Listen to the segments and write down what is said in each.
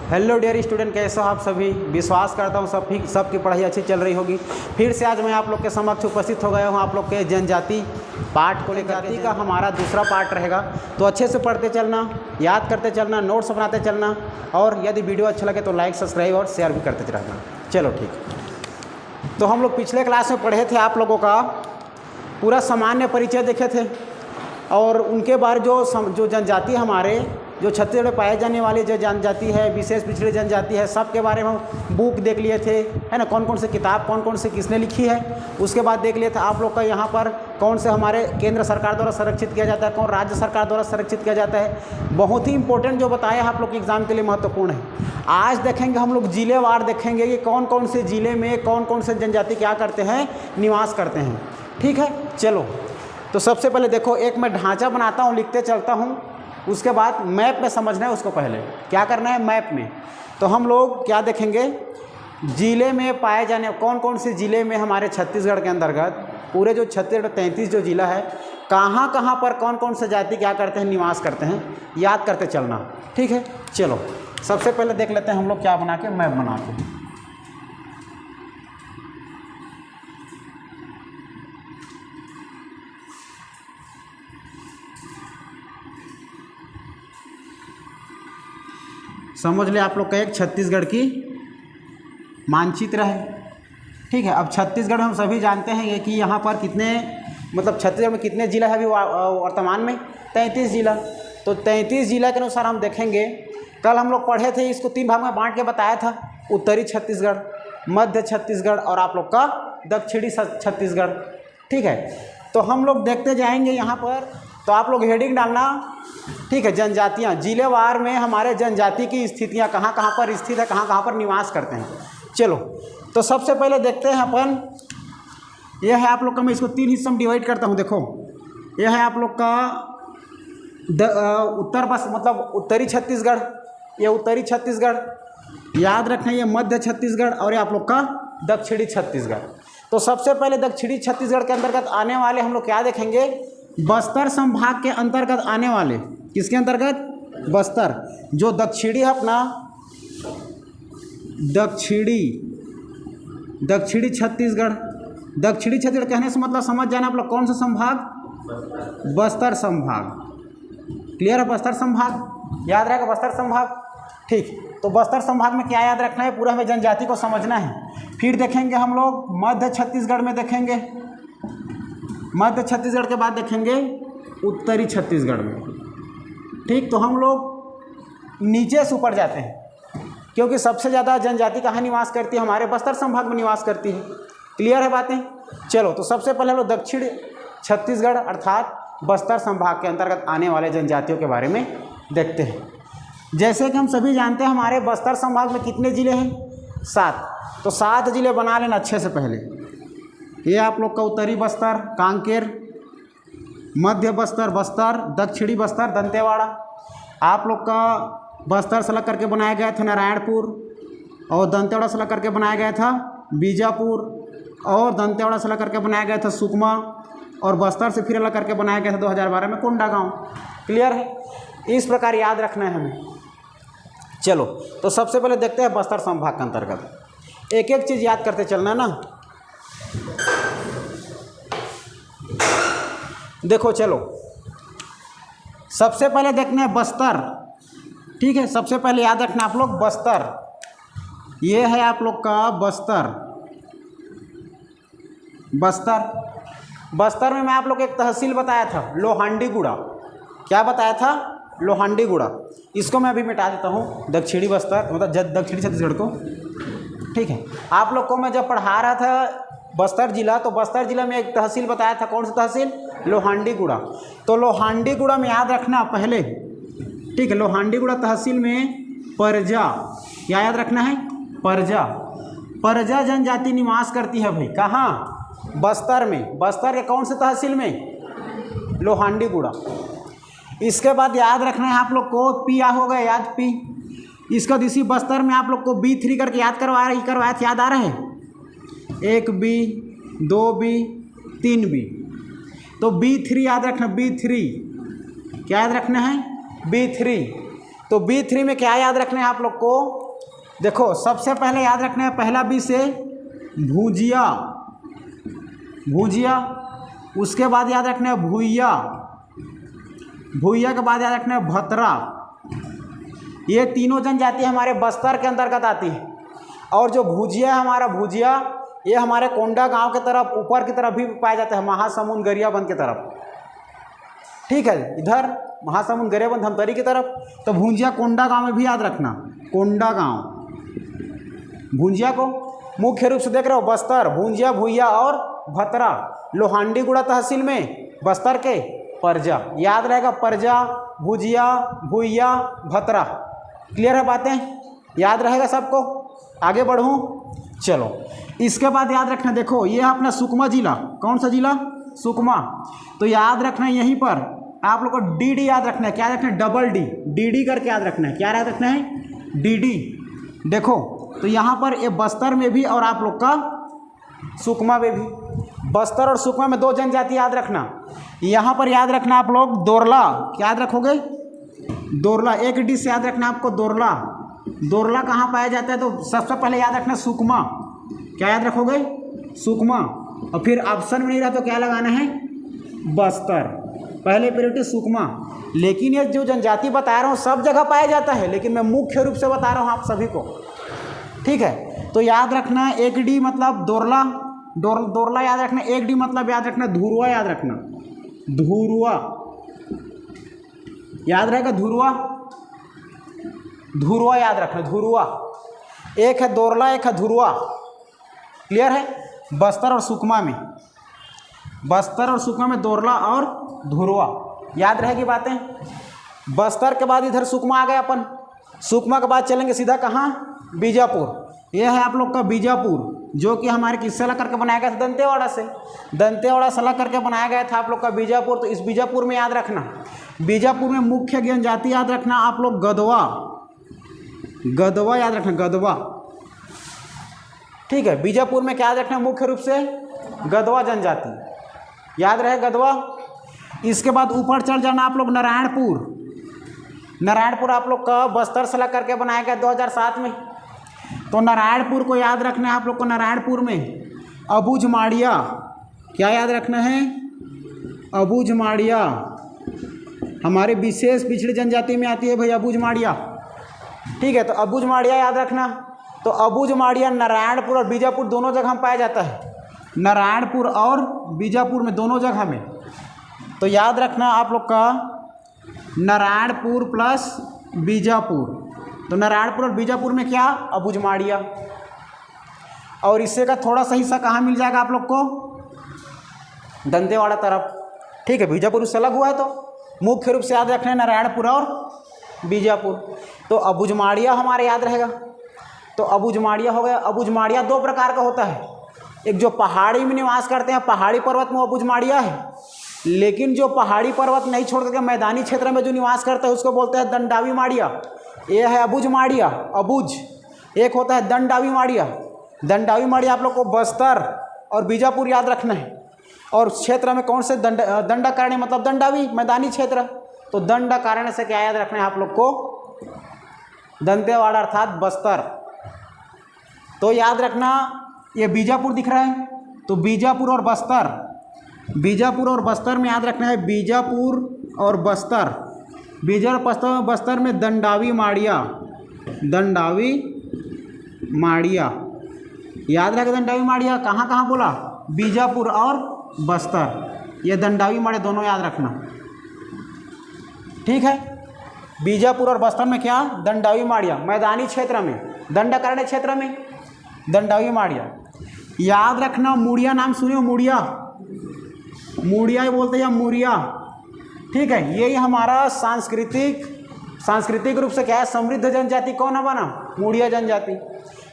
Hello dear student, कैसे हो आप सभी। विश्वास करता हूँ सबकी पढ़ाई अच्छी चल रही होगी। फिर से आज मैं आप लोग के समक्ष उपस्थित हो गया हूँ आप लोग के जनजाति पाठ को लेकर। जाति का हमारा दूसरा पार्ट रहेगा, तो अच्छे से पढ़ते चलना, याद करते चलना, नोट्स बनाते चलना, और यदि वीडियो अच्छा लगे तो लाइक, सब्सक्राइब और शेयर भी करते रहना। चलो ठीक है। तो हम लोग पिछले क्लास में पढ़े थे, आप लोगों का पूरा सामान्य परिचय देखे थे, और उनके बाद जो जनजाति हमारे जो छत्तीसगढ़ में पाए जाने वाली जो जनजाति है, विशेष पिछड़ी जनजाति है, सब के बारे में हम बुक देख लिए थे, है ना। कौन कौन से किताब कौन कौन से किसने लिखी है, उसके बाद देख लिए थे आप लोग का यहाँ पर कौन से हमारे केंद्र सरकार द्वारा संरक्षित किया जाता है, कौन राज्य सरकार द्वारा संरक्षित किया जाता है। बहुत ही इंपॉर्टेंट जो बताया आप लोग के एग्जाम के लिए महत्वपूर्ण है। आज देखेंगे हम लोग जिलेवार देखेंगे कि कौन कौन से जिले में कौन कौन से जनजाति क्या करते हैं, निवास करते हैं। ठीक है, चलो। तो सबसे पहले देखो, एक मैं ढांचा बनाता हूँ, लिखते चलता हूँ, उसके बाद मैप में समझना है उसको। पहले क्या करना है, मैप में। तो हम लोग क्या देखेंगे, जिले में पाए जाने कौन कौन से जिले में हमारे छत्तीसगढ़ के अंतर्गत, पूरे जो छत्तीसगढ़ 33 जो जिला है, कहाँ कहाँ पर कौन कौन से जाति क्या करते हैं, निवास करते हैं, याद करते चलना। ठीक है, चलो सबसे पहले देख लेते हैं हम लोग क्या बना के, मैप बना के। समझ ले आप लोग का एक छत्तीसगढ़ की मानचित्र है। ठीक है, अब छत्तीसगढ़ हम सभी जानते हैं कि यहाँ पर कितने, मतलब छत्तीसगढ़ में कितने जिला है अभी वर्तमान में, 33 जिला। तो 33 जिला के अनुसार हम देखेंगे, कल हम लोग पढ़े थे, इसको 3 भाग में बांट के बताया था। उत्तरी छत्तीसगढ़, मध्य छत्तीसगढ़ और आप लोग का दक्षिणी छत्तीसगढ़। ठीक है, तो हम लोग देखते जाएंगे यहाँ पर। तो आप लोग हेडिंग डालना, ठीक है। जनजातियाँ, जिलेवार में हमारे जनजाति की स्थितियाँ कहाँ कहाँ पर स्थित है, कहाँ कहाँ पर निवास करते हैं। चलो, तो सबसे पहले देखते हैं अपन, यह है आप लोग का, मैं इसको 3 हिस्सों में डिवाइड करता हूँ। देखो, यह है आप लोग का मतलब उत्तरी छत्तीसगढ़, ये उत्तरी छत्तीसगढ़, याद रखना ये मध्य छत्तीसगढ़, और ये आप लोग का दक्षिणी छत्तीसगढ़। तो सबसे पहले दक्षिणी छत्तीसगढ़ के अंतर्गत आने वाले हम लोग क्या देखेंगे, बस्तर संभाग के अंतर्गत आने वाले, किसके अंतर्गत, बस्तर। जो दक्षिणी है अपना, दक्षिणी छत्तीसगढ़। दक्षिणी छत्तीसगढ़ कहने से मतलब समझ जाना आप लोग, कौन सा संभाग, बस्तर संभाग। क्लियर है, बस्तर संभाग याद रहेगा, बस्तर संभाग। ठीक, तो बस्तर संभाग में क्या याद रखना है, पूरा हमें जनजाति को समझना है। फिर देखेंगे हम लोग मध्य छत्तीसगढ़ में, देखेंगे मध्य छत्तीसगढ़ के बाद देखेंगे उत्तरी छत्तीसगढ़ में। ठीक, तो हम लोग नीचे से ऊपर जाते हैं, क्योंकि सबसे ज़्यादा जनजाति कहाँ निवास करती है, हमारे बस्तर संभाग में निवास करती है। क्लियर है बातें। चलो, तो सबसे पहले हम लोग दक्षिण छत्तीसगढ़ अर्थात बस्तर संभाग के अंतर्गत आने वाले जनजातियों के बारे में देखते हैं। जैसे कि हम सभी जानते हैं, हमारे बस्तर संभाग में कितने ज़िले हैं, 7। तो 7 ज़िले बना लेना अच्छे से। पहले ये आप लोग का उत्तरी बस्तर कांकेर, मध्य बस्तर बस्तर, दक्षिणी बस्तर दंतेवाड़ा। आप लोग का बस्तर से लग करके बनाया गया था नारायणपुर, और दंतेवाड़ा से लग करके बनाया गया था बीजापुर, और दंतेवाड़ा से लग करके बनाया गया था सुकमा, और बस्तर से फिर अलग करके बनाया गया था 2012 में कोंडागांव। क्लियर है, इस प्रकार याद रखना है हमें। चलो, तो सबसे पहले देखते हैं बस्तर संभाग के अंतर्गत, एक एक चीज़ याद करते चलना ना। देखो, चलो सबसे पहले देखना है बस्तर। ठीक है, सबसे पहले याद रखना आप लोग बस्तर, ये है आप लोग का बस्तर। बस्तर में मैं आप लोग एक तहसील बताया था, लोहांडीगुड़ा। क्या बताया था, लोहांडीगुड़ा। इसको मैं अभी मिटा देता हूँ, दक्षिणी बस्तर मतलब दक्षिणी छत्तीसगढ़ को। ठीक है, आप लोग को मैं जब पढ़ा रहा था बस्तर जिला, तो बस्तर जिला में एक तहसील बताया था, कौन सा तहसील, लोहांडीगुड़ा। तो लोहांडीगुड़ा में याद रखना पहले, ठीक है। लोहांडीगुड़ा तहसील में परजा, क्या याद रखना है, परजा जनजाति निवास करती है भाई। कहाँ, बस्तर में। बस्तर के कौन से तहसील में, लोहांडीगुड़ा। इसके बाद याद रखना है आप लोग को, पिया हो गया याद, पी। इसका इसी बस्तर में आप लोग को B3 करके याद करवाया था, याद आ रहा है, 1B 2B 3B। तो B3 याद रखना, B3 क्या याद रखना है, B3। तो B3 में क्या याद रखना है आप लोग को? देखो सबसे पहले याद रखना है पहला बी से भुजिया, भुजिया, उसके बाद याद रखना है भुइया, भुइया के बाद याद रखना है भतरा। ये तीनों जनजाति हमारे बस्तर के अंतर्गत आती है। और जो भुजिया है हमारा भुजिया, ये हमारे कोंडा गांव के तरफ ऊपर की तरफ भी पाया जाता है, महासमुंद गरियाबंद की तरफ। ठीक है, इधर महासमुंद गरियाबंद धमतरी की तरफ। तो भुजिया कोंडा गांव में भी याद रखना, कोंडा गांव। भुजिया को मुख्य रूप से देख रहे हो बस्तर, भुजिया, भुइया और भतरा लोहांडीगुड़ा तहसील में बस्तर के परजा। याद रहेगा परजा, भुजिया, भुइया, भतरा। क्लियर है बातें? याद रहेगा सबको? आगे बढ़ूँ? चलो इसके बाद याद रखना, देखो ये है अपना सुकमा जिला। कौन सा जिला? सुकमा। तो याद रखना है यहीं पर आप लोग को DD याद रखना है। क्या रखना है? डबल D, DD करके याद रखना है। क्या याद रखना है? DD। देखो तो यहाँ पर ये बस्तर में भी और आप लोग का सुकमा में भी, बस्तर और सुकमा में दो जनजाति याद रखना। यहाँ पर याद रखना आप लोग दोरला। क्या याद रखोगे? दोरला। एक D से याद रखना आपको दोरला। दोरला कहाँ पाया जाता है? तो सबसे पहले याद रखना सुकमा। क्या याद रखोगे? सुकमा। और फिर ऑप्शन में नहीं रहा तो क्या लगाना है? बस्तर। पहले प्रायोरिटी सुकमा। लेकिन ये जो जनजाति बता रहा हूँ सब जगह पाया जाता है, लेकिन मैं मुख्य रूप से बता रहा हूँ आप सभी को। ठीक है, तो याद रखना एक D मतलब दोरला, दोरला याद रखना। एक D मतलब याद रखना धुरुआ, याद रखना धुरुआ। याद रहेगा धुरुआ, धुरुआ याद रखना, धुरुआ। एक है दोरला, एक है धुरुआ। क्लियर है? बस्तर और सुकमा में, बस्तर और सुकमा में दोरला और धुरुआ। याद रहेगी बातें? बस्तर के बाद इधर सुकमा आ गए अपन। सुकमा के बाद चलेंगे सीधा कहाँ? बीजापुर। यह है आप लोग का बीजापुर, जो कि हमारे किससे लग करके बनाया गया था? दंतेवाड़ा से। दंतेवाड़ा से लग करके बनाया गया था आप लोग का बीजापुर। तो इस बीजापुर में याद रखना, बीजापुर में मुख्य जनजाति याद रखना आप लोग गदवा, गदवा याद रखना, गदवा। ठीक है, बीजापुर में क्या याद रखना? मुख्य रूप से गदवा जनजाति। याद रहे गदवा। इसके बाद ऊपर चल जाना आप लोग नारायणपुर। नारायणपुर आप लोग का बस्तर से लग करके बनाया गया 2007 में। तो नारायणपुर को याद रखना है आप लोग को। नारायणपुर में अबूझमाड़िया। क्या याद रखना है? अबूझमाड़िया। हमारे विशेष पिछड़ी जनजाति में आती है भाई अबूझमाड़िया। ठीक है, तो अबूझमाड़िया याद रखना। तो अबूझमाड़िया नारायणपुर और बीजापुर दोनों जगह में पाया जाता है। नारायणपुर और बीजापुर में दोनों जगह में। तो याद रखना आप लोग का नारायणपुर प्लस बीजापुर। तो नारायणपुर और बीजापुर में क्या? अबूझमाड़िया। और इससे का थोड़ा सा हिस्सा कहाँ मिल जाएगा आप लोग को? दंतेवाड़ा तरफ। ठीक है, बीजापुर उससे अलग हुआ है। तो मुख्य रूप से याद रखना है नारायणपुर और बीजापुर। तो अबूझमाड़िया हमारे याद रहेगा। तो अबूझमाड़िया हो गया। अबूझमाड़िया दो प्रकार का होता है। एक जो पहाड़ी में निवास करते हैं, पहाड़ी पर्वत में अबूझमाड़िया है। लेकिन जो पहाड़ी पर्वत नहीं छोड़ करके मैदानी क्षेत्र में जो निवास करते हैं उसको बोलते हैं दंडावी माड़िया। ये है अबूझमाड़िया, अबूझ। एक होता है दंडावी माड़िया। दंडावी माड़िया आप लोग को बस्तर और बीजापुर याद रखना है। और क्षेत्र में कौन से? दंडाकारण्य मतलब दंडावी मैदानी क्षेत्र। तो दंडाकारण्य से क्या याद रखना है आप लोग को? दंतेवाड़ा अर्थात बस्तर। तो याद रखना ये बीजापुर दिख रहा है, तो बीजापुर और बस्तर, बीजापुर और बस्तर में याद रखना है बीजापुर और बस्तर। बस्तर में दंडावी माड़िया, दंडावी माड़िया। याद रखें दंडावी माड़िया कहाँ कहाँ बोला? बीजापुर और बस्तर। ये दंडावी माड़िया दोनों याद रखना। ठीक है, बीजापुर और बस्तर में क्या? दंडावी माड़िया मैदानी क्षेत्र में, दंडाकारण्य क्षेत्र में दंडावी माड़िया। याद रखना मुड़िया नाम सुने हो? मुड़िया, मुड़िया ही बोलते हैं या मुड़िया। ठीक है, यही हमारा सांस्कृतिक रूप से क्या है? समृद्ध जनजाति कौन है बना? मुड़िया जनजाति।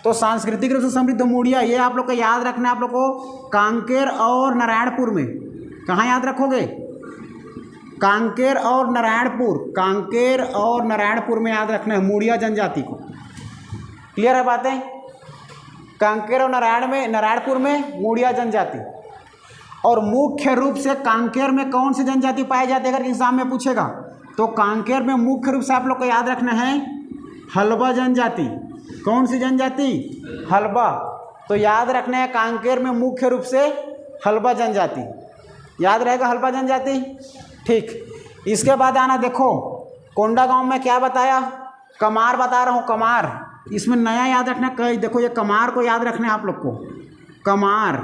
तो सांस्कृतिक रूप से समृद्ध मुड़िया, ये आप लोग को याद रखना है। आप लोग को कांकेर और नारायणपुर में कहाँ याद रखोगे? कांकेर और नारायणपुर, कांकेर और नारायणपुर में याद रखना है मुड़िया जनजाति को। क्लियर है बातें? कांकेर और नारायणपुर में मुड़िया जनजाति। और मुख्य रूप से कांकेर में कौन सी जनजाति पाई जाती है? अगर एग्जाम में पूछेगा तो कांकेर में मुख्य रूप से आप लोग को याद रखना है हल्बा जनजाति। कौन सी जनजाति? हल्बा। तो याद रखना है कांकेर में मुख्य रूप से हल्बा जनजाति, याद रहेगा हल्बा जनजाति। ठीक, इसके बाद आना देखो कोंडागांव में क्या बताया, कमार बता रहा हूँ, कमार। इसमें नया याद रखना कई, देखो ये कमार को याद रखना है आप लोग को, कमार।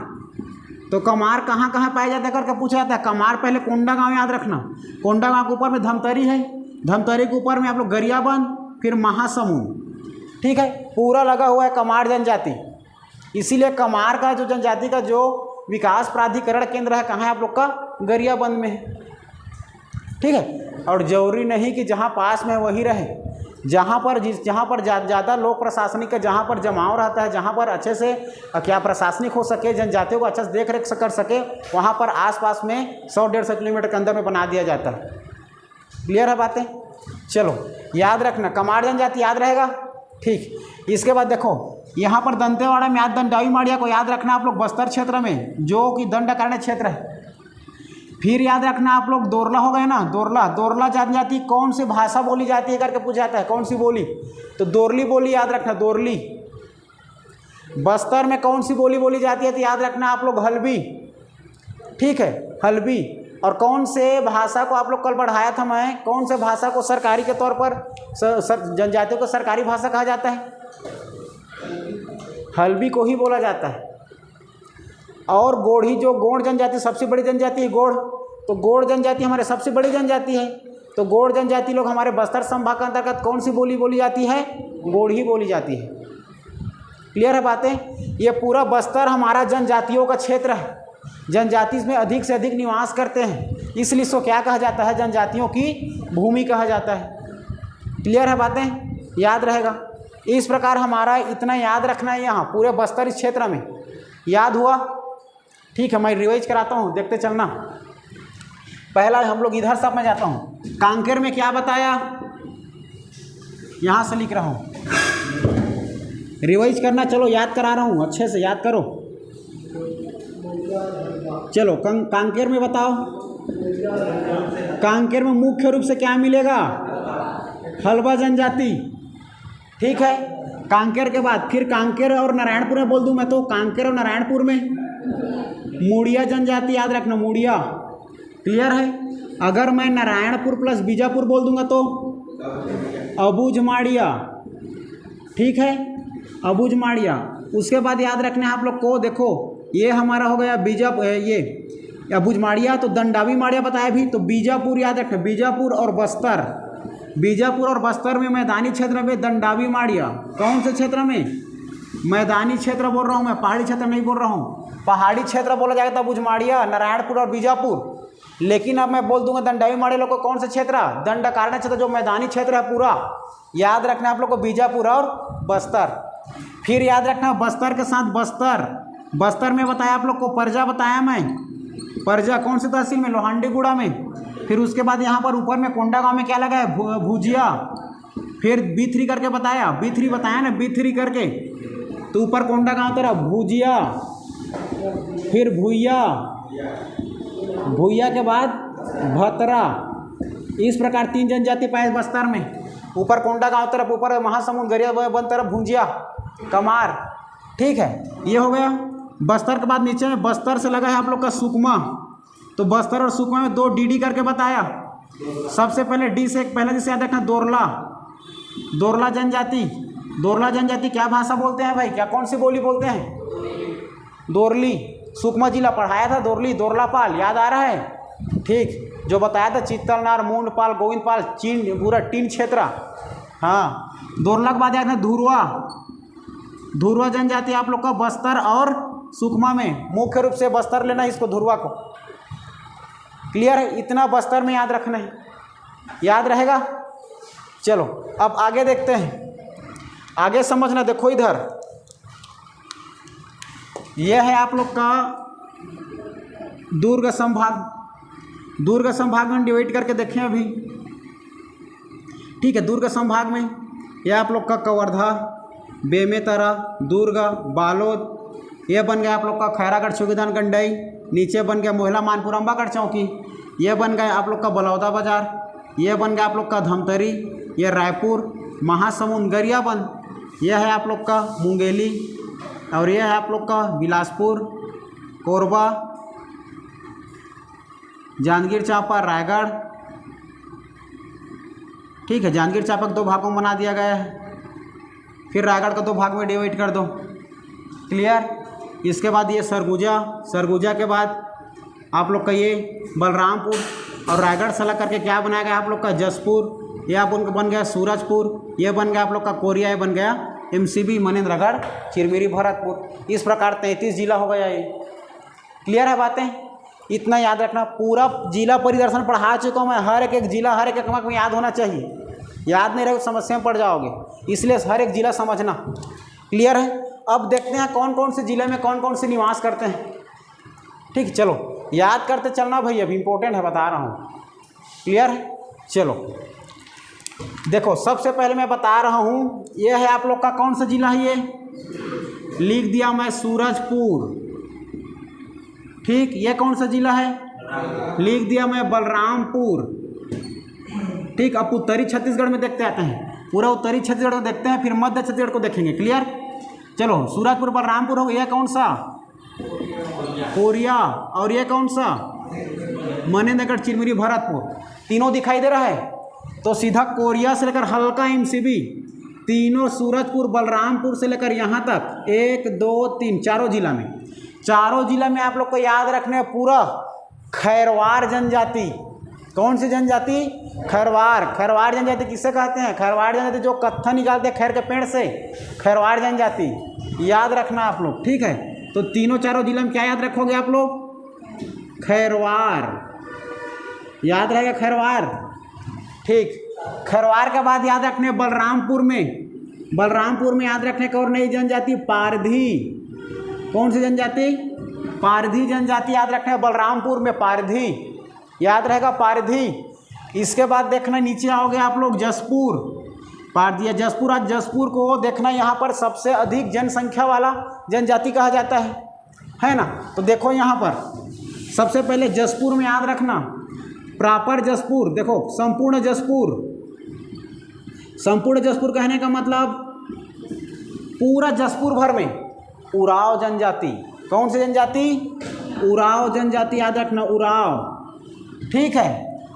तो कमार कहाँ कहाँ पाए जाते हैं करके पूछा जाता है। कमार पहले कोंडागांव याद रखना, कोंडागांव के ऊपर में धमतरी है, धमतरी के ऊपर में आप लोग गरियाबंद, फिर महासमुंद। ठीक है, पूरा लगा हुआ है कमार जनजाति। इसीलिए कमार का जो जनजाति का जो विकास प्राधिकरण केंद्र है कहाँ है आप लोग का? गरियाबंद में है। ठीक है, और जरूरी नहीं कि जहाँ पास में वही रहे, जहाँ पर ज़्यादा लोक प्रशासनिक का जहाँ पर जमाव रहता है, जहाँ पर अच्छे से क्या प्रशासनिक हो सके, जनजातियों को अच्छे से देख रेख कर सके, वहाँ पर आसपास में 100-150 किलोमीटर के अंदर में बना दिया जाता है। क्लियर है बातें? चलो याद रखना कमार जनजाति याद रहेगा। ठीक, इसके बाद देखो यहाँ पर दंतेवाड़ा में याद दंडावी माड़िया को याद रखना आप लोग बस्तर क्षेत्र में, जो कि दंडकारण्य क्षेत्र है। फिर याद रखना आप लोग दोरला हो गए ना, दोरला जनजाति कौन सी भाषा बोली जाती है करके पूछा जाता है, कौन सी बोली? तो दोरली बोली याद रखना, दोरली। बस्तर में कौन सी बोली बोली जाती है? तो याद रखना आप लोग हल्बी। ठीक है, हल्बी। और कौन से भाषा को आप लोग कल पढ़ाया था मैं, कौन से भाषा को सरकारी के तौर पर जनजातियों को सरकारी भाषा कहा जाता है? हल्बी को ही बोला जाता है। और गोढ़ी, जो गोंड जनजाति सबसे बड़ी जनजाति है गोढ़, तो गोढ़ जनजाति हमारे सबसे बड़ी जनजाति है। तो गोढ़ जनजाति लोग हमारे बस्तर संभाग के अंतर्गत कौन सी बोली बोली जाती है? गोढ़ी बोली जाती है। क्लियर है बातें? ये पूरा बस्तर हमारा जनजातियों का क्षेत्र है, जनजाति इसमें अधिक से अधिक निवास करते हैं, इसलिए इसको क्या कहा जाता है? जनजातियों की भूमि कहा जाता है। क्लियर है बातें? याद रहेगा। इस प्रकार हमारा इतना याद रखना है यहाँ पूरे बस्तर इस क्षेत्र में। याद हुआ? ठीक है, मैं रिवाइज कराता हूँ, देखते चलना। पहला हम लोग इधर सब में जाता हूँ। कांकेर में क्या बताया, यहाँ से लिख रहा हूँ, रिवाइज करना। चलो याद करा रहा हूँ, अच्छे से याद करो। चलो कांकेर में बताओ, कांकेर में मुख्य रूप से क्या मिलेगा? हल्बा जनजाति। ठीक है, कांकेर के बाद फिर कांकेर और नारायणपुर में बोल दूं मैं तो कांकेर और नारायणपुर में मुड़िया जनजाति याद रखना, मुड़िया। क्लियर है? अगर मैं नारायणपुर प्लस बीजापुर बोल दूंगा तो अबुझमाड़िया। ठीक है, अबुझमाड़िया। उसके बाद याद रखना है आप लोग को, देखो ये हमारा हो गया बीजापुर, ये अबुझमाड़िया। तो दंडावी माड़िया बताया भी, तो बीजापुर याद रखना, बीजापुर और बस्तर। बीजापुर और बस्तर में मैदानी क्षेत्र में दंडावी माड़िया। कौन से क्षेत्र में? मैदानी क्षेत्र बोल रहा हूँ मैं, पहाड़ी क्षेत्र नहीं बोल रहा हूँ। पहाड़ी क्षेत्र बोला जाएगा तब अबुझमाड़िया, नारायणपुर और बीजापुर। लेकिन अब मैं बोल दूंगा दंडावी माड़िया लोग को कौन से क्षेत्र? दंडकारण्य क्षेत्र, जो मैदानी क्षेत्र है पूरा। याद रखना आप लोग को बीजापुर और बस्तर। फिर याद रखना बस्तर के साथ बस्तर। बस्तर में बताया आप लोग को परजा, बताया मैं परजा कौन से तहसील में? लोहांडीगुड़ा में। फिर उसके बाद यहाँ पर ऊपर में कोंडागांव में क्या लगा है? भुजिया। फिर B3 करके बताया, B3 बताया ना, B3 करके। तो ऊपर कोंडागांव तरफ भुजिया, फिर भुइया, भुइया के बाद भतरा। इस प्रकार 3 जनजाति पाए बस्तर में। ऊपर कोंडागांव तरफ, ऊपर महासमुंद, गरियाबंद तरफ भुजिया, कमार। ठीक है, ये हो गया बस्तर के बाद नीचे में बस्तर से लगा है आप लोग का सुकमा। तो बस्तर और सुकमा में 2 DD करके बताया। सबसे पहले डी से पहले जिसे याद रखना दोरला, दोरला जनजाति। दोरला जनजाति क्या भाषा बोलते हैं भाई? क्या कौन सी बोली बोलते हैं? दोरली। सुकमा जिला पढ़ाया था, दोरली, दोरलापाल। याद आ रहा है? ठीक, जो बताया था चित्तलनार, मूंडपाल, गोविंदपाल, चीन, पूरा टीन क्षेत्र। हाँ, दोरला के बाद याद है धुरवा। धुरवा जनजाति आप लोग का बस्तर और सुकमा में, मुख्य रूप से बस्तर लेना इसको, धुरवा को। क्लियर है? इतना बस्तर में याद रखना है, याद रहेगा। चलो अब आगे देखते हैं, आगे समझना। देखो इधर यह है आप लोग का दुर्ग संभाग। दुर्ग संभाग में डिवाइड करके देखें अभी। ठीक है, दुर्ग संभाग में यह आप लोग का कवर्धा, बेमेतरा, दुर्ग, बालोद, यह बन गया आप लोग का खैरागढ़, चौकीदान, गंडई। नीचे बन गया मोहला, मानपुर, अम्बागढ़ चौकी। यह बन गया आप लोग का बलौदा बाजार। ये बन गया आप लोग का धमतरी, ये रायपुर, महासमुंद गरियाबंद, यह है आप लोग का मुंगेली, और यह है आप लोग का बिलासपुर, कोरबा, जांजगीर चांपा, रायगढ़। ठीक है, जांजगीर चांपा को 2 भागों में बना दिया गया है, फिर रायगढ़ को 2 भाग में डिवाइड कर दो। क्लियर। इसके बाद ये सरगुजा, सरगुजा के बाद आप लोग का ये बलरामपुर, और रायगढ़ से अलग करके क्या बनाया गया आप लोग का जसपुर, यह बन गया सूरजपुर, यह बन गया आप लोग का कोरिया, यह बन गया MCB मनेंद्रगढ़, चिरमिरी, भरतपुर। इस प्रकार 33 जिला हो गया ये। क्लियर है बातें? इतना याद रखना। पूरा जिला परिदर्शन पढ़ा चुका हूँ मैं, हर एक जिला हर एक क्रमांक में याद होना चाहिए। याद नहीं रहे तो समस्या में पड़ जाओगे, इसलिए हर एक जिला समझना। क्लियर है? अब देखते हैं कौन कौन से जिले में कौन कौन से निवास करते हैं। ठीक, चलो याद करते चलना भाई, अभी इंपॉर्टेंट है बता रहा हूँ। क्लियर है? चलो देखो, सबसे पहले मैं बता रहा हूँ, यह है आप लोग का कौन सा जिला है, ये लिख दिया मैं सूरजपुर। ठीक, ये कौन सा जिला है, लिख दिया मैं बलरामपुर। ठीक, अब उत्तरी छत्तीसगढ़ में देखते आते हैं, पूरा उत्तरी छत्तीसगढ़ को देखते हैं, फिर मध्य छत्तीसगढ़ को देखेंगे। क्लियर? चलो, सूरजपुर बलरामपुर हो गया, यह कौन सा, कोरिया, और ये कौन सा, मनेंद्रगढ़, चिरमिरी, भरतपुर। तीनों दिखाई दे रहा है, तो सीधा कोरिया से लेकर हल्का MCB, तीनों सूरजपुर बलरामपुर से लेकर यहाँ तक 1 2 3 चारों जिला में, चारों जिला में आप लोग को याद रखना है पूरा खैरवार जनजाति। कौन सी जनजाति? खैरवार। खैरवार जनजाति किससे कहते हैं? खैरवार जनजाति जो कत्था निकालते हैं खैर के पेड़ से, खैरवार जनजाति। याद रखना आप लोग। ठीक है, तो तीनों चारों जिला में क्या याद रखोगे आप लोग? खैरवार। याद रहेगा खैरवार। ठीक, खैरवार के बाद याद रखने बलरामपुर में, बलरामपुर में याद रखने का और नई जनजाति पारधी। कौन सी जनजाति? पारधी जनजाति याद रखना है बलरामपुर में, पारधी। याद रहेगा पारधी। इसके बाद देखना नीचे आओगे आप लोग जसपुर, पारधी या जसपुर। आज जसपुर को देखना, यहाँ पर सबसे अधिक जनसंख्या वाला जनजाति कहा जाता है ना। तो देखो यहाँ पर सबसे पहले जसपुर में याद रखना, प्रॉपर जसपुर। देखो संपूर्ण जसपुर, संपूर्ण जसपुर कहने का मतलब पूरा जसपुर भर में उराव जनजाति। कौन सी जनजाति? उराव जनजाति। याद रखना, उराव। ठीक है,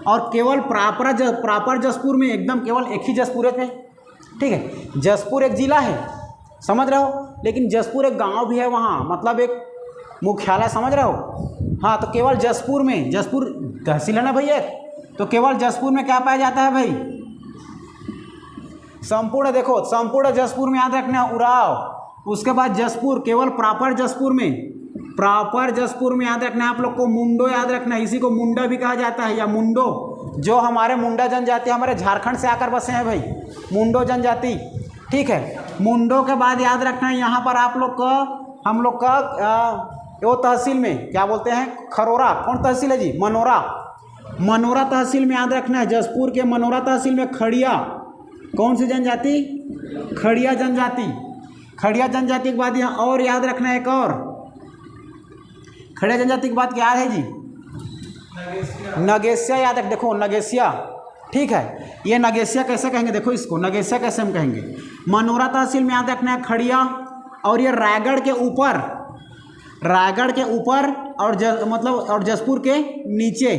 और केवल प्रॉपर जसपुर में एकदम केवल एक ही जसपुर है। ठीक है, जसपुर एक जिला है, समझ रहे हो, लेकिन जसपुर एक गांव भी है वहाँ, मतलब एक मुख्यालय, समझ रहे हो। हाँ, तो केवल जसपुर में, जसपुर तहसील है ना भैया, तो केवल जसपुर में क्या पाया जाता है भाई? संपूर्ण। देखो संपूर्ण जसपुर में याद रखना उराव। उसके बाद जसपुर केवल प्रॉपर जसपुर में, प्रॉपर जसपुर में याद रखना आप लोग को मुंडो। याद रखना, इसी को मुंडा भी कहा जाता है, या मुंडो, जो हमारे मुंडा जनजाति हमारे झारखंड से आकर बसे हैं भाई, मुंडो जनजाति। ठीक है, मुंडो के बाद याद रखना यहाँ पर आप लोग का, हम लोग का वो तहसील में क्या बोलते हैं, खरोरा। कौन तहसील है जी? मनोरा। मनोरा तहसील में याद रखना है, जसपुर के मनोरा तहसील में खड़िया। कौन सी जनजाति? खड़िया जनजाति। खड़िया जनजाति के बाद यहाँ और याद रखना है एक और, खड़िया जनजाति के बाद क्या है जी? नगेसिया। याद रख, देखो नगेसिया। ठीक है, ये नगेसिया कैसे कहेंगे, देखो इसको नगेसिया कैसे हम कहेंगे। मनोरा तहसील में याद रखना है खड़िया, और ये रायगढ़ के ऊपर, रायगढ़ के ऊपर और मतलब और जसपुर के नीचे,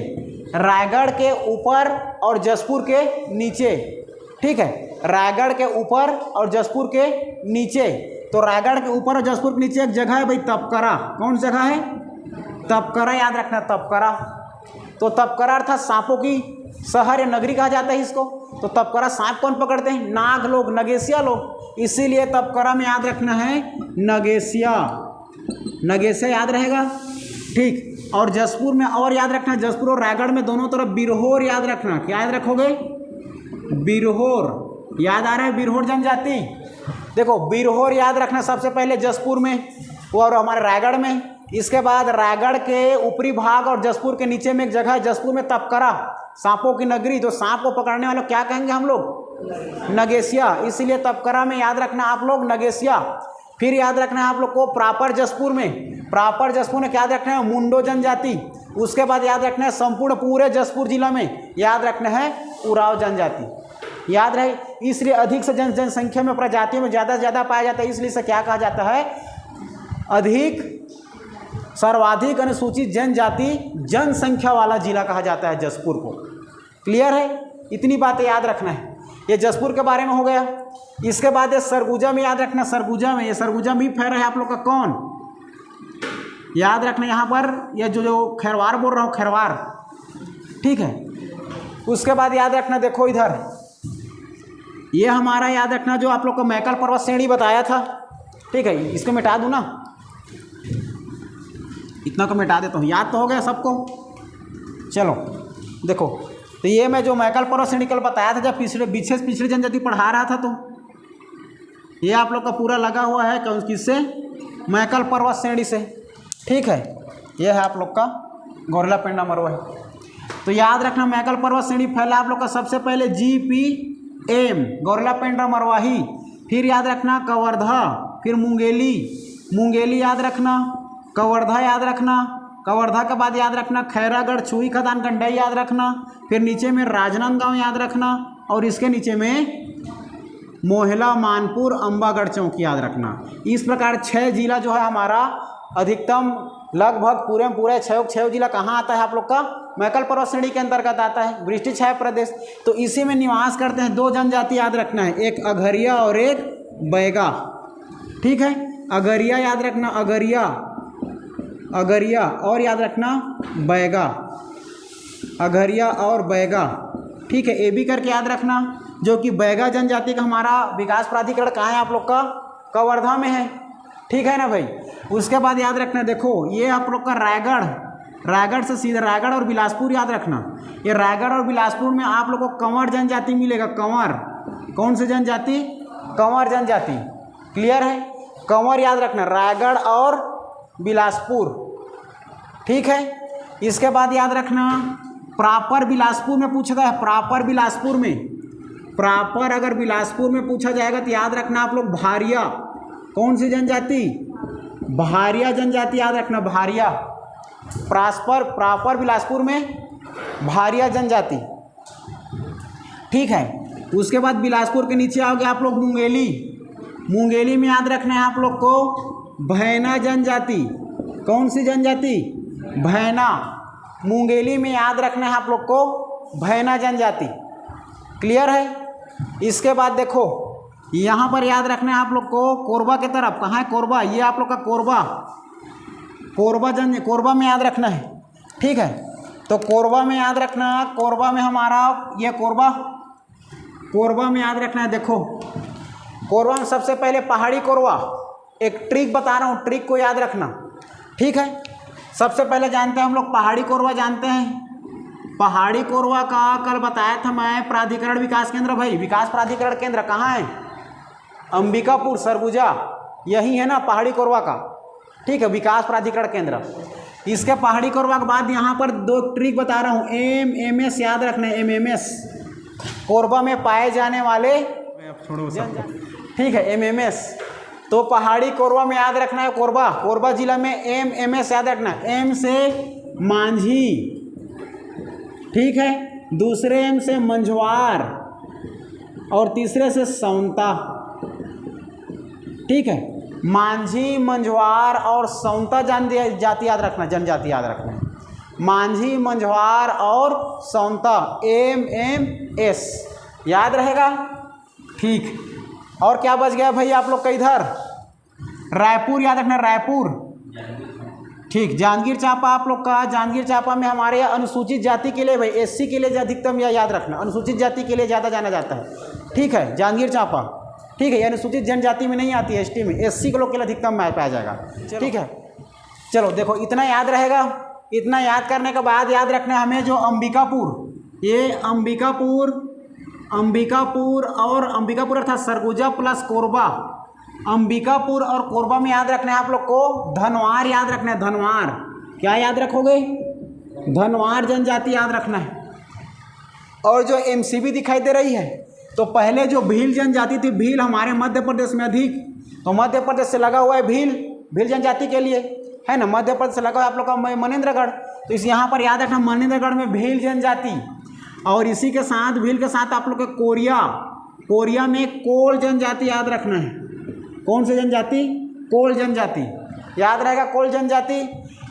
रायगढ़ के ऊपर और जसपुर के नीचे। ठीक है, रायगढ़ के ऊपर और जसपुर के नीचे। तो रायगढ़ के ऊपर और जसपुर के नीचे एक जगह है भाई, तपकरा। कौन जगह है? तपकरा। याद रखना, तपकरा। तो तपकरा अर्थात सांपों की शहर या नगरी कहा जाता है इसको। तो तपकरा सांप कौन पकड़ते हैं? नाग लोग, नगेसिया लोग। इसीलिए तपकरा में याद रखना है नगेसिया। नगेसिया याद रहेगा। ठीक, और जसपुर में और याद रखना, जसपुर और रायगढ़ में दोनों तरफ बिरहोर याद रखना। क्या याद रखोगे? बिरहोर। याद आ रहा है? बिरहोर जनजाति। देखो बिरहोर याद रखना सबसे पहले जसपुर में और हमारे रायगढ़ में। इसके बाद रायगढ़ के ऊपरी भाग और जसपुर के नीचे में एक जगह है, जसपुर में तपकरा, सांपों की नगरी। तो सांप को पकड़ने वालों क्या कहेंगे हम लोग? नगेसिया। इसीलिए तपकरा में याद रखना आप लोग नगेसिया। फिर याद रखना है आप लोग को प्रॉपर जसपुर में, प्रॉपर जसपुर में क्या याद रखना है? मुंडो जनजाति। उसके बाद याद रखना है संपूर्ण पूरे जसपुर जिला में याद रखना है उराव जनजाति। याद रहे, इसलिए अधिक से जनसंख्या में प्रजातियों में ज़्यादा से ज़्यादा पाया जाता है, इसलिए इसे क्या कहा जाता है, सर्वाधिक अनुसूचित जनजाति जनसंख्या वाला जिला कहा जाता है जसपुर को। क्लियर है, इतनी बातें याद रखना है। ये जसपुर के बारे में हो गया। इसके बाद ये सरगुजा में याद रखना, सरगुजा में, ये सरगुजा मीप है आप लोग का कौन, याद रखना यहाँ पर, ये जो खैरवार बोल रहा हूँ, खैरवार, ठीक है। उसके बाद याद रखना, देखो इधर ये हमारा याद रखना जो आप लोग को मैकल पर्वत श्रेणी बताया था, ठीक है। इसको मिटा दूँ ना, इतना को मिटा देता हूँ, याद तो हो गया सबको। चलो देखो, तो ये मैं जो मैकल पर्वत श्रेणी कल बताया था जब पिछले जनजाति पढ़ा रहा था, तो ये आप लोग का पूरा लगा हुआ है कौन किससे, मैकल पर्वत श्रेणी से, ठीक है। ये है आप लोग का गोरिल्ला पेंडा मरवाही। तो याद रखना मैकल पर्वत श्रेणी फैला आप लोग का सबसे पहले GPM गोरिल्ला पेंडा मरवाही, फिर याद रखना कवर्धा, फिर मुंगेली याद रखना, कवर्धा याद रखना, कवर्धा के बाद याद रखना खैरागढ़, छुई खदान, गंडई याद रखना, फिर नीचे में राजनांदगांव याद रखना, और इसके नीचे में मोहला, मानपुर, अंबागढ़ चौकी याद रखना। इस प्रकार 6 जिला जो है हमारा अधिकतम लगभग पूरे में पूरे 6 जिला कहाँ आता है आप लोग का, मैकल पर्वत श्रेणी के अंतर्गत आता है, वृष्टि छाया प्रदेश। तो इसी में निवास करते हैं 2 जनजाति याद रखना है, एक अघरिया और एक बैगा, ठीक है। अघरिया याद रखना, अघरिया और याद रखना बैगा, अघरिया और बैगा, ठीक है। ए भी करके याद रखना, जो कि बैगा जनजाति का हमारा विकास प्राधिकरण कहाँ है आप लोग का, कवर्धा में है, ठीक है ना भाई। उसके बाद याद रखना, देखो ये आप लोग का रायगढ़ से सीधे रायगढ़ और बिलासपुर याद रखना। ये रायगढ़ और बिलासपुर में आप लोग को कंवर जनजाति मिलेगा, कंवर, कौन सी जनजाति, कंवर जनजाति। क्लियर है, कंवर याद रखना, रायगढ़ और बिलासपुर, ठीक है। इसके बाद याद रखना प्रॉपर बिलासपुर में पूछा गया, प्रॉपर बिलासपुर में, प्रॉपर अगर बिलासपुर में पूछा जाएगा तो याद रखना आप लोग भारिया, कौन सी जनजाति, भारिया जनजाति याद रखना, भारिया, प्रॉपर बिलासपुर में भारिया जनजाति, ठीक है। उसके बाद बिलासपुर के नीचे आओगे आप लोग मुंगेली में याद रखना है आप लोग को भैना जनजाति, कौन सी जनजाति, भैना, मुंगेली में याद रखना है आप लोग को भैना जनजाति। क्लियर है। इसके बाद देखो यहाँ पर याद रखना है आप लोग को कोरबा के तरफ, कहाँ है कोरबा, ये आप लोग का कोरबा में याद रखना है, ठीक है। तो कोरबा में याद रखना, कोरबा में हमारा ये कोरबा में याद रखना है। देखो कोरबा में सबसे पहले पहाड़ी कोरबा, एक ट्रिक बता रहा हूँ, ट्रिक को याद रखना, ठीक है। सबसे पहले जानते हैं हम लोग पहाड़ी कोरबा जानते हैं। पहाड़ी कोरबा का कल बताया था मैं प्राधिकरण विकास केंद्र, भाई विकास प्राधिकरण केंद्र कहाँ है, अंबिकापुर, सरगुजा, यही है ना पहाड़ी कोरबा का, ठीक है, विकास प्राधिकरण केंद्र। इसके पहाड़ी कोरबा के बाद यहाँ पर 2 ट्रिक बता रहा हूँ, MMS याद रखना है, MMS कोरबा में पाए जाने वाले, ठीक है, MMS। तो पहाड़ी कोरबा में याद रखना है कोरबा जिला में MMS याद रखना है, M से मांझी, ठीक है, दूसरे M से मंझवार और तीसरे से सौंता, ठीक है। मांझी, मंझवार और सौंता जनजाति याद रखना, जनजाति याद रखना है, मांझी, मंझवार और सौंता, MMS याद रहेगा, ठीक। और क्या बच गया भाई आप लोग का इधर, रायपुर याद रखना, रायपुर, ठीक। जांजगीर चांपा आप लोग का, जांजगीर चांपा में हमारे यहाँ अनुसूचित जाति के लिए भाई, SC के लिए अधिकतम यह याद रखना, अनुसूचित जाति के लिए ज़्यादा जाना जाता है, ठीक है, जांजगीर चांपा, ठीक है। ये अनुसूचित जनजाति में नहीं आती है, ST में, SC के लोग के लिए अधिकतम पाया जाएगा, ठीक है। चलो देखो इतना याद रहेगा। इतना याद करने के बाद याद रखना है हमें जो अंबिकापुर, ये अंबिकापुर अर्थात सरगुजा प्लस कोरबा, अंबिकापुर और कोरबा में याद रखना है आप लोग को धनवार याद रखना है, धनवार, क्या याद रखोगे, धनवार जनजाति याद रखना है। और जो MCB दिखाई दे रही है, तो पहले जो भील जनजाति थी, भील हमारे मध्य प्रदेश में अधिक, तो मध्य प्रदेश से लगा हुआ है भील जनजाति के लिए, है ना, मध्य प्रदेश से लगा हुआ है आप लोग का मनेंद्रगढ़। तो इस यहाँ पर याद रखना मनेंद्रगढ़ में भील जनजाति, और इसी के साथ भील के साथ आप लोग के कोरिया, कोरिया में कोल जनजाति याद रखना है। कौन सी जनजाति? कोल जनजाति याद रहेगा, कोल जनजाति।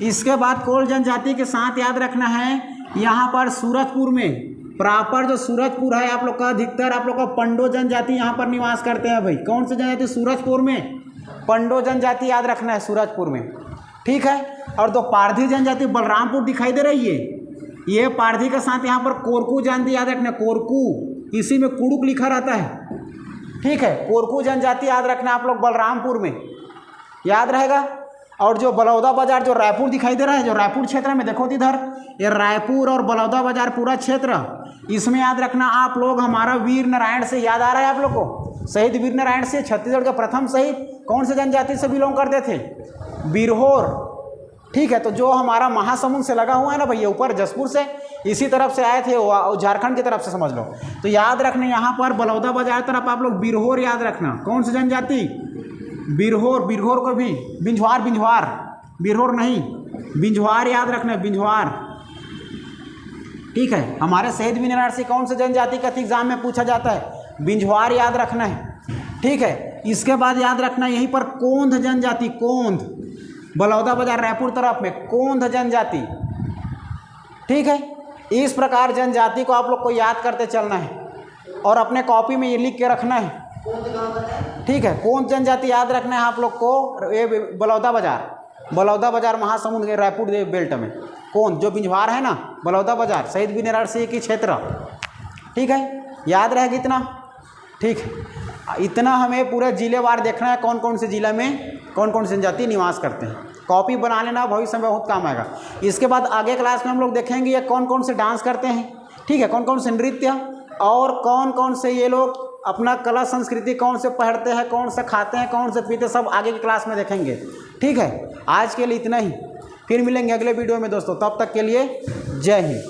इसके बाद कोल जनजाति के साथ याद रखना है यहाँ पर सूरजपुर में प्रॉपर जो सूरजपुर है आप लोग का, अधिकतर आप लोग का पंडो जनजाति यहाँ पर निवास करते हैं भाई। कौन सी जनजाति? सूरजपुर में पंडो जनजाति याद रखना है, सूरजपुर में, ठीक है। और दो पारधी जनजाति बलरामपुर दिखाई दे रही है, ये पारधी के साथ यहाँ पर कोरकू जनजाति याद रखना है, कोरकू, इसी में कुड़ुक लिखा रहता है, ठीक है। कोरकू जनजाति याद रखना आप लोग बलरामपुर में, याद रहेगा। और जो बलौदा बाजार जो रायपुर दिखाई दे रहा है, जो रायपुर क्षेत्र में देखो इधर, ये रायपुर और बलौदा बाजार पूरा क्षेत्र, इसमें याद रखना आप लोग हमारा वीर नारायण से याद आ रहा है आप लोग को, शहीद वीर नारायण से, छत्तीसगढ़ के प्रथम शहीद कौन से जनजाति से बिलोंग करते थे? बिरहोर, ठीक है। तो जो हमारा महासमुंद से लगा हुआ है ना भैया, ऊपर जसपुर से, इसी तरफ से आए थे, झारखंड की तरफ से समझ लो। तो याद रखना यहाँ पर बलौदा बाजार तरफ आप लोग बिरहोर याद रखना। कौन सी जनजाति? बिरहोर, बिरहोर को भी बिंझवार, बिंझवार, बिरहोर नहीं, बिंझवार याद रखना, बिंझवार, ठीक है। हमारे शहीद वीर नारायण से कौन से जनजाति का एग्जाम में पूछा जाता है? बिंझवार याद रखना है, ठीक है। इसके बाद याद रखना यहीं पर कोंध जनजाति, कोंध, बलौदा बाजार रायपुर तरफ में कोंध जनजाति, ठीक है। इस प्रकार जनजाति को आप लोग को याद करते चलना है और अपने कॉपी में ये लिख के रखना है, ठीक है। कोंध जनजाति याद रखना है आप लोग को, ये बलौदा बाजार, बलौदा बाजार महासमुंद के रायपुर बेल्ट में कोंध, जो बिंझवार है ना, बलौदा बाजार, शहीद वीर नारायण सिंह की क्षेत्र, ठीक है। याद रहेगा इतना, ठीक है। इतना हमें पूरे जिलेवार देखना है, कौन कौन से जिला में कौन कौन सी जनजाति निवास करते हैं। कॉपी बना लेना, भविष्य में बहुत काम आएगा। इसके बाद आगे क्लास में हम लोग देखेंगे ये कौन कौन से डांस करते हैं, ठीक है, कौन कौन से नृत्य और कौन कौन से ये लोग अपना कला संस्कृति कौन से पढ़ते हैं, कौन से खाते हैं, कौन से पीते, सब आगे की क्लास में देखेंगे, ठीक है। आज के लिए इतना ही, फिर मिलेंगे अगले वीडियो में दोस्तों, तब तक के लिए जय हिंद।